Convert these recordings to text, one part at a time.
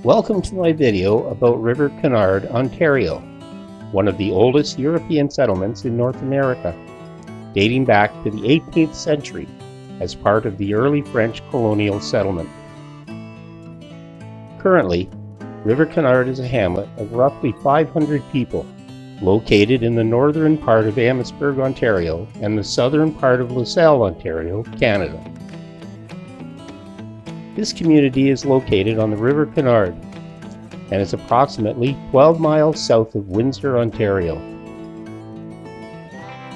Welcome to my video about River Canard, Ontario, one of the oldest European settlements in North America, dating back to the 18th century as part of the early French colonial settlement. Currently, River Canard is a hamlet of roughly 500 people, located in the northern part of Amherstburg, Ontario, and the southern part of LaSalle, Ontario, Canada. This community is located on the River Canard and is approximately 12 miles south of Windsor, Ontario.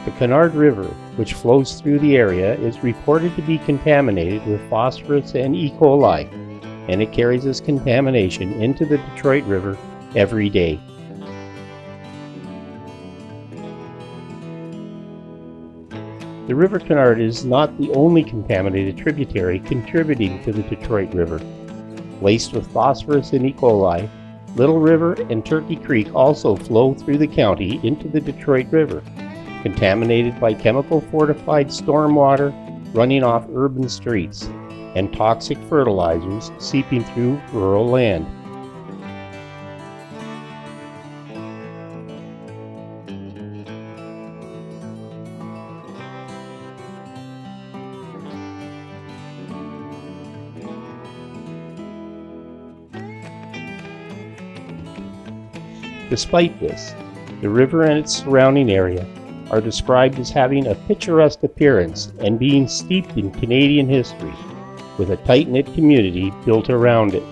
The Canard River, which flows through the area, is reported to be contaminated with phosphorus and E. coli, and it carries this contamination into the Detroit River every day. The River Canard is not the only contaminated tributary contributing to the Detroit River. Laced with phosphorus and E. coli, Little River and Turkey Creek also flow through the county into the Detroit River, contaminated by chemical fortified stormwater running off urban streets and toxic fertilizers seeping through rural land. Despite this, the river and its surrounding area are described as having a picturesque appearance and being steeped in Canadian history, with a tight-knit community built around it.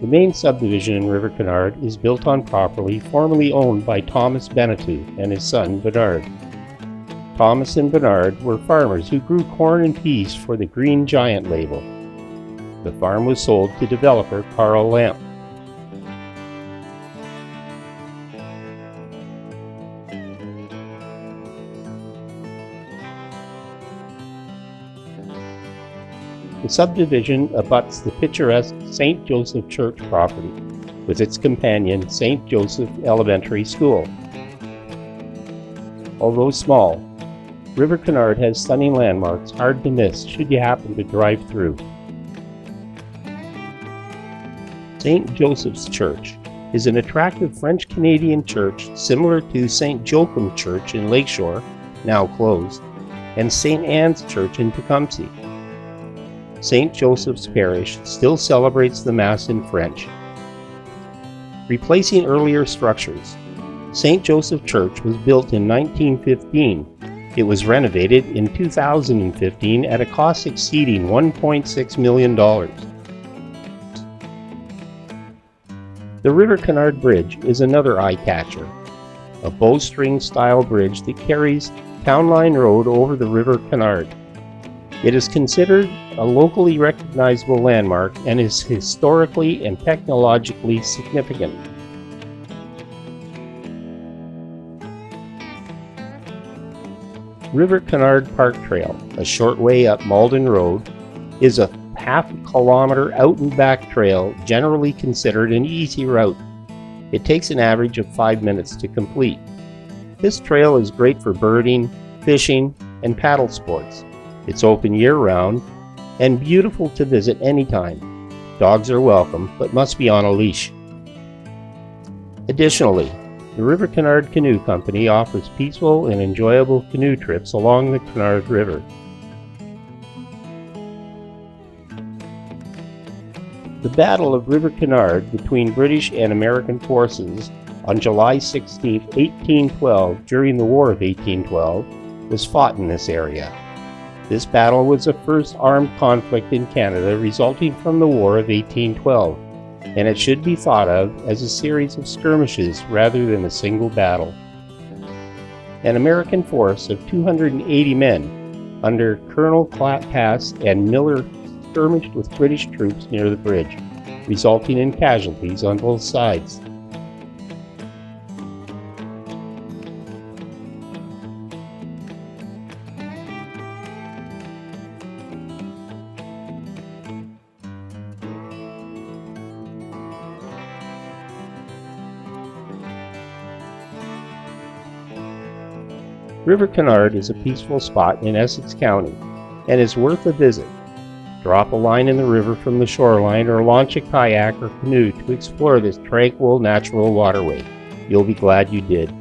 The main subdivision in River Canard is built on property formerly owned by Thomas Benetou and his son Bernard. Thomas and Bernard were farmers who grew corn and peas for the Green Giant label. The farm was sold to developer Carl Lamp. The subdivision abuts the picturesque St. Joseph Church property, with its companion St. Joseph Elementary School. Although small, River Canard has stunning landmarks hard to miss should you happen to drive through. St. Joseph's Church is an attractive French-Canadian church similar to St. Joachim Church in Lakeshore, now closed, and St. Anne's Church in Tecumseh. St. Joseph's Parish still celebrates the Mass in French. Replacing earlier structures, St. Joseph Church was built in 1915. It was renovated in 2015 at a cost exceeding $1.6 million. The River Canard Bridge is another eye-catcher, a bowstring-style bridge that carries Town Line Road over the River Canard. It is considered a locally recognizable landmark and is historically and technologically significant. River Canard Park Trail, a short way up Malden Road, is a half-kilometer out-and-back trail generally considered an easy route. It takes an average of 5 minutes to complete. This trail is great for birding, fishing, and paddle sports. It's open year-round and beautiful to visit anytime. Dogs are welcome, but must be on a leash. Additionally, the River Canard Canoe Company offers peaceful and enjoyable canoe trips along the Canard River. The Battle of River Canard between British and American forces on July 16, 1812, during the War of 1812, was fought in this area. This battle was the first armed conflict in Canada resulting from the War of 1812, and it should be thought of as a series of skirmishes rather than a single battle. An American force of 280 men under Colonel Cass and Miller skirmished with British troops near the bridge, resulting in casualties on both sides. River Canard is a peaceful spot in Essex County and is worth a visit. Drop a line in the river from the shoreline or launch a kayak or canoe to explore this tranquil natural waterway. You'll be glad you did.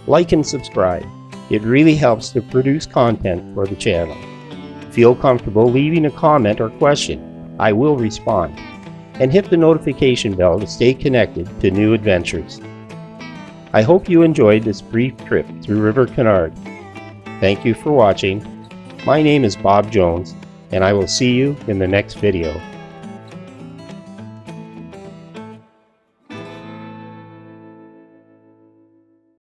Like and subscribe. It really helps to produce content for the channel. Feel comfortable leaving a comment or question. I will respond. And hit the notification bell to stay connected to new adventures. I hope you enjoyed this brief trip through River Canard. Thank you for watching. My name is Bob Jones, and I will see you in the next video.